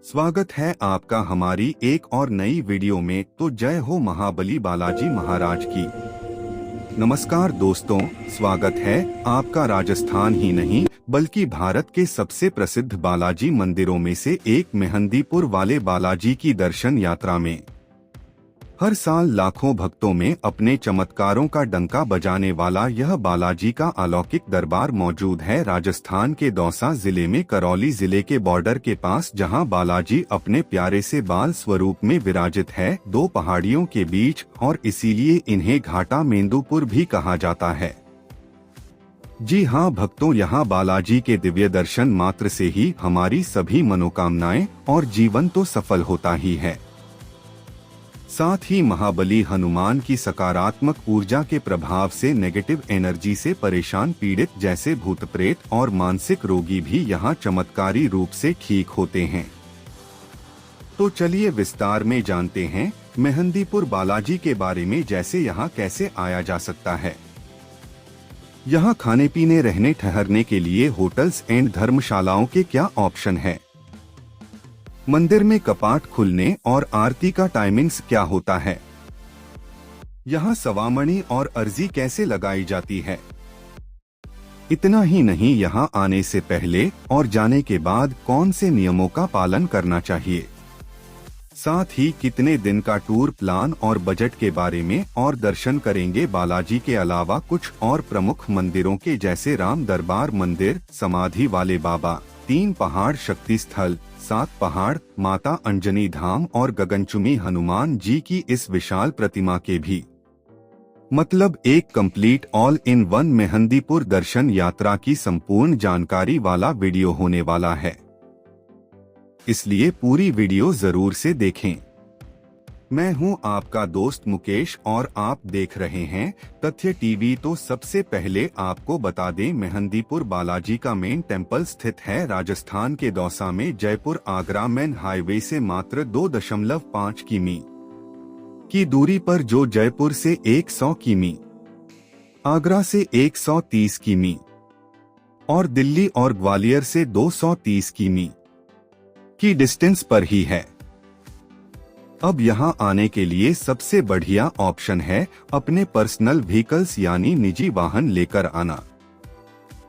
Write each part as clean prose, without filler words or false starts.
स्वागत है आपका हमारी एक और नई वीडियो में। तो जय हो महाबली बालाजी महाराज की। नमस्कार दोस्तों, स्वागत है आपका राजस्थान ही नहीं बल्कि भारत के सबसे प्रसिद्ध बालाजी मंदिरों में से एक मेहंदीपुर वाले बालाजी की दर्शन यात्रा में। हर साल लाखों भक्तों में अपने चमत्कारों का डंका बजाने वाला यह बालाजी का अलौकिक दरबार मौजूद है राजस्थान के दौसा जिले में करौली जिले के बॉर्डर के पास, जहां बालाजी अपने प्यारे से बाल स्वरूप में विराजित है दो पहाड़ियों के बीच, और इसीलिए इन्हें घाटा मेंदुपुर भी कहा जाता है। जी हाँ भक्तों, यहाँ बालाजी के दिव्य दर्शन मात्र से ही हमारी सभी मनोकामनाएं और जीवन तो सफल होता ही है। साथ ही महाबली हनुमान की सकारात्मक ऊर्जा के प्रभाव से नेगेटिव एनर्जी से परेशान पीड़ित जैसे भूत प्रेत और मानसिक रोगी भी यहाँ चमत्कारी रूप से ठीक होते हैं। तो चलिए विस्तार में जानते हैं मेहंदीपुर बालाजी के बारे में, जैसे यहाँ कैसे आया जा सकता है। यहाँ खाने पीने रहने ठहरने के लिए होटल्स एंड धर्मशालाओं के क्या ऑप्शन है। मंदिर में कपाट खुलने और आरती का टाइमिंग्स क्या होता है। यहाँ सवामणी और अर्जी कैसे लगाई जाती है। इतना ही नहीं, यहाँ आने से पहले और जाने के बाद कौन से नियमों का पालन करना चाहिए। साथ ही कितने दिन का टूर प्लान और बजट के बारे में और दर्शन करेंगे बालाजी के अलावा कुछ और प्रमुख मंदिरों के, जैसे राम दरबार मंदिर, समाधि वाले बाबा, 3 पहाड़ शक्ति स्थल, 7 पहाड़, माता अंजनी धाम और गगनचुम्बी हनुमान जी की इस विशाल प्रतिमा के भी। मतलब एक complete all in one Mehandipur दर्शन यात्रा की संपूर्ण जानकारी वाला वीडियो होने वाला है, इसलिए पूरी वीडियो जरूर से देखें। मैं हूं आपका दोस्त मुकेश और आप देख रहे हैं तथ्य टीवी। तो सबसे पहले आपको बता दें, मेहंदीपुर बालाजी का मेन टेम्पल स्थित है राजस्थान के दौसा में, जयपुर आगरा मेन हाईवे से मात्र 2.5 किमी की दूरी पर, जो जयपुर से 100 किमी, आगरा से 130 किमी और दिल्ली और ग्वालियर से 230 किमी की डिस्टेंस पर ही है। अब यहाँ आने के लिए सबसे बढ़िया ऑप्शन है अपने पर्सनल व्हीकल्स यानी निजी वाहन लेकर आना।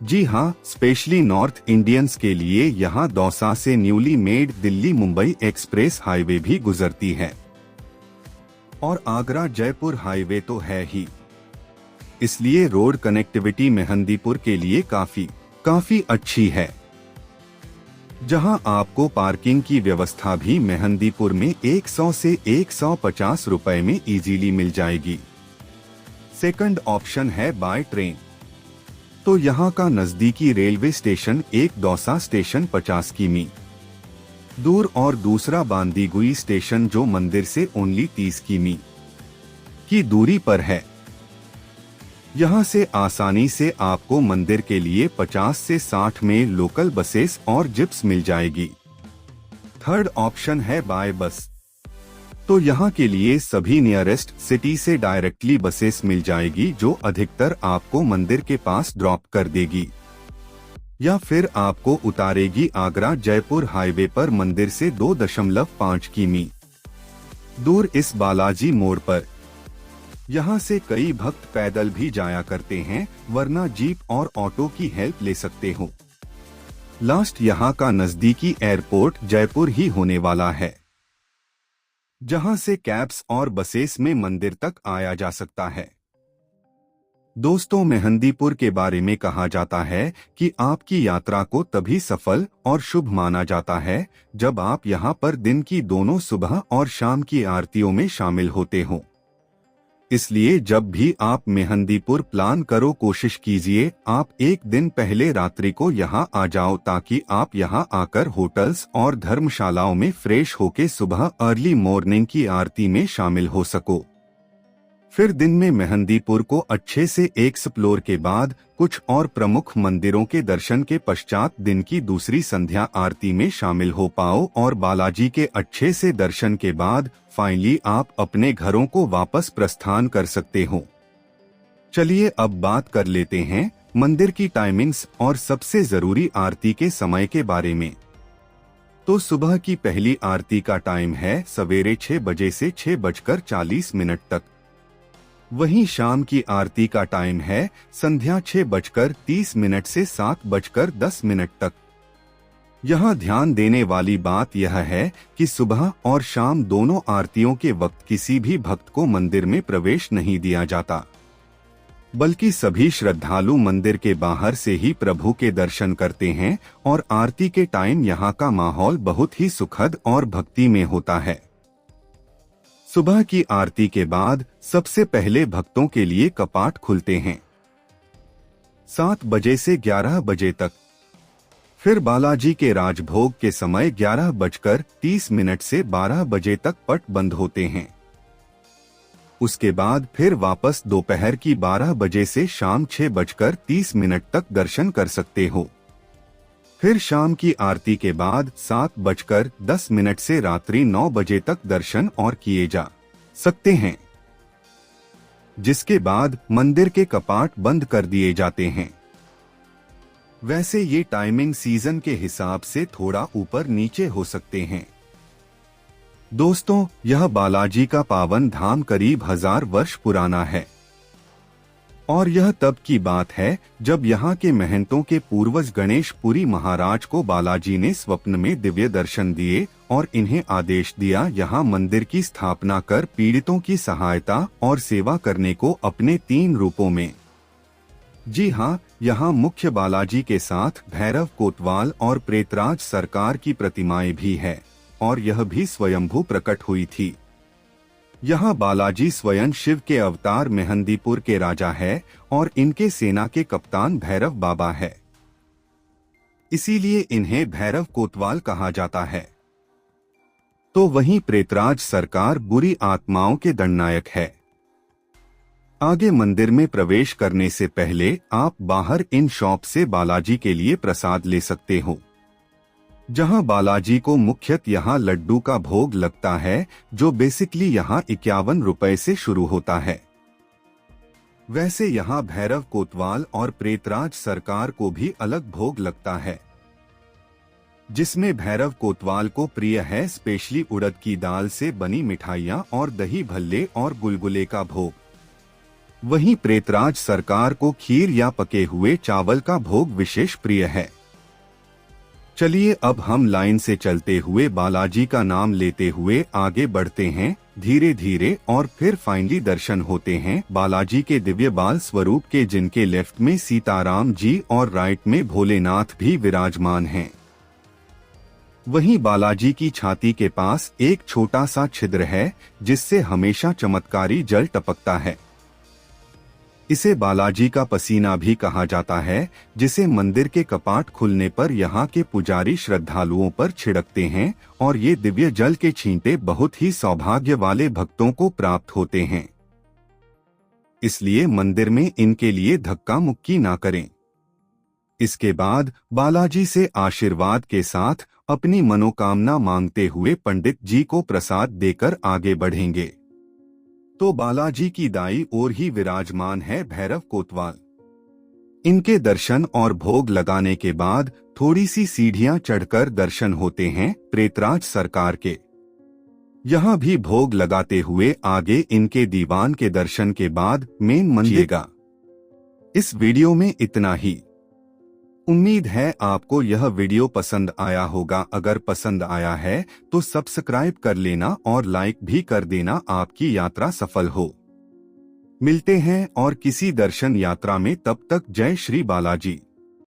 जी हाँ, स्पेशली नॉर्थ इंडियंस के लिए यहाँ दौसा से newly made Delhi Mumbai express highway भी गुजरती है और आगरा जयपुर हाईवे तो है ही, इसलिए रोड कनेक्टिविटी मेहंदीपुर के लिए काफी अच्छी है। जहां आपको पार्किंग की व्यवस्था भी मेहंदीपुर में 100 से 150 रुपए में इजीली मिल जाएगी। सेकंड ऑप्शन है बाय ट्रेन। तो यहां का नजदीकी रेलवे स्टेशन एक दौसा स्टेशन 50 किमी दूर और दूसरा बांदीगुई स्टेशन जो मंदिर से ओनली 30 किमी की दूरी पर है। यहाँ से आसानी से आपको मंदिर के लिए 50 से 60 में लोकल बसेस और जिप्स मिल जाएगी। थर्ड ऑप्शन है बाय बस। तो यहाँ के लिए सभी नियरेस्ट सिटी से डायरेक्टली बसेस मिल जाएगी, जो अधिकतर आपको मंदिर के पास ड्रॉप कर देगी या फिर आपको उतारेगी आगरा जयपुर हाईवे पर मंदिर से 2.5 किमी दूर इस बालाजी मोड़ पर। यहाँ से कई भक्त पैदल भी जाया करते हैं, वरना जीप और ऑटो की हेल्प ले सकते हो। लास्ट यहाँ का नजदीकी एयरपोर्ट जयपुर ही होने वाला है, जहाँ से कैब्स और बसेस में मंदिर तक आया जा सकता है। दोस्तों, मेहंदीपुर के बारे में कहा जाता है कि आपकी यात्रा को तभी सफल और शुभ माना जाता है जब आप यहाँ पर दिन की दोनों सुबह और शाम की आरतियों में शामिल होते हो। इसलिए जब भी आप मेहंदीपुर प्लान करो, कोशिश कीजिए आप एक दिन पहले रात्रि को यहाँ आ जाओ, ताकि आप यहाँ आकर होटल्स और धर्मशालाओं में फ्रेश होके सुबह अर्ली मॉर्निंग की आरती में शामिल हो सको। फिर दिन में मेहंदीपुर को अच्छे से एक्सप्लोर के बाद कुछ और प्रमुख मंदिरों के दर्शन के पश्चात दिन की दूसरी संध्या आरती में शामिल हो पाओ, और बालाजी के अच्छे से दर्शन के बाद फाइनली आप अपने घरों को वापस प्रस्थान कर सकते हो। चलिए अब बात कर लेते हैं मंदिर की टाइमिंग्स और सबसे जरूरी आरती के समय के बारे में। तो सुबह की पहली आरती का टाइम है सवेरे 6 बजे से 6:40 तक। वहीं शाम की आरती का टाइम है संध्या 6:30 से 7:10 तक। यहाँ ध्यान देने वाली बात यह है कि सुबह और शाम दोनों आरतियों के वक्त किसी भी भक्त को मंदिर में प्रवेश नहीं दिया जाता, बल्कि सभी श्रद्धालु मंदिर के बाहर से ही प्रभु के दर्शन करते हैं और आरती के टाइम यहाँ का माहौल बहुत ही सुखद और भक्ति में होता है। सुबह की आरती के बाद सबसे पहले भक्तों के लिए कपाट खुलते हैं 7 बजे से 11 बजे तक। फिर बालाजी के राजभोग के समय 11:30 से 12 बजे तक पट बंद होते हैं। उसके बाद फिर वापस दोपहर की 12 बजे से शाम 6:30 तक दर्शन कर सकते हो। फिर शाम की आरती के बाद 7:10 से रात्रि 9 बजे तक दर्शन और किए जा सकते हैं, जिसके बाद मंदिर के कपाट बंद कर दिए जाते हैं। वैसे ये टाइमिंग सीजन के हिसाब से थोड़ा ऊपर नीचे हो सकते हैं। दोस्तों, यह बालाजी का पावन धाम करीब 1000 वर्ष पुराना है और यह तब की बात है जब यहाँ के महंतों के पूर्वज गणेश पुरी महाराज को बालाजी ने स्वप्न में दिव्य दर्शन दिए और इन्हें आदेश दिया यहाँ मंदिर की स्थापना कर पीड़ितों की सहायता और सेवा करने को अपने 3 रूपों में। जी हाँ, यहाँ मुख्य बालाजी के साथ भैरव कोतवाल और प्रेतराज सरकार की प्रतिमाएं भी है और यह भी स्वयंभू प्रकट हुई थी। यहाँ बालाजी स्वयं शिव के अवतार मेहंदीपुर के राजा है और इनके सेना के कप्तान भैरव बाबा है, इसीलिए इन्हें भैरव कोतवाल कहा जाता है। तो वहीं प्रेतराज सरकार बुरी आत्माओं के दंडनायक है। आगे मंदिर में प्रवेश करने से पहले आप बाहर इन शॉप से बालाजी के लिए प्रसाद ले सकते हो, जहां बालाजी को मुख्यतः यहाँ लड्डू का भोग लगता है, जो बेसिकली यहाँ 51 रुपए से शुरू होता है। वैसे यहाँ भैरव कोतवाल और प्रेतराज सरकार को भी अलग भोग लगता है, जिसमें भैरव कोतवाल को प्रिय है स्पेशली उड़द की दाल से बनी मिठाइयाँ और दही भल्ले और गुलगुले का भोग। वहीं प्रेतराज सरकार को खीर या पके हुए चावल का भोग विशेष प्रिय है। चलिए अब हम लाइन से चलते हुए बालाजी का नाम लेते हुए आगे बढ़ते हैं धीरे धीरे और फिर फाइनली दर्शन होते हैं बालाजी के दिव्य बाल स्वरूप के, जिनके लेफ्ट में सीताराम जी और राइट में भोलेनाथ भी विराजमान हैं। वहीं बालाजी की छाती के पास एक छोटा सा छिद्र है जिससे हमेशा चमत्कारी जल टपकता है। इसे बालाजी का पसीना भी कहा जाता है, जिसे मंदिर के कपाट खुलने पर यहाँ के पुजारी श्रद्धालुओं पर छिड़कते हैं और ये दिव्य जल के छींटे बहुत ही सौभाग्य वाले भक्तों को प्राप्त होते हैं। इसलिए मंदिर में इनके लिए धक्का मुक्की ना करें। इसके बाद बालाजी से आशीर्वाद के साथ अपनी मनोकामना मांगते हुए पंडित जी को प्रसाद देकर आगे बढ़ेंगे। तो बालाजी की दाईं ओर ही विराजमान है भैरव कोतवाल। इनके दर्शन और भोग लगाने के बाद थोड़ी सी सीढ़ियां चढ़कर दर्शन होते हैं प्रेतराज सरकार के। यहाँ भी भोग लगाते हुए आगे इनके दीवान के दर्शन के बाद मेन मंदिर। इस वीडियो में इतना ही। उम्मीद है आपको यह वीडियो पसंद आया होगा। अगर पसंद आया है तो सब्सक्राइब कर लेना और लाइक भी कर देना। आपकी यात्रा सफल हो। मिलते हैं और किसी दर्शन यात्रा में, तब तक जय श्री बालाजी।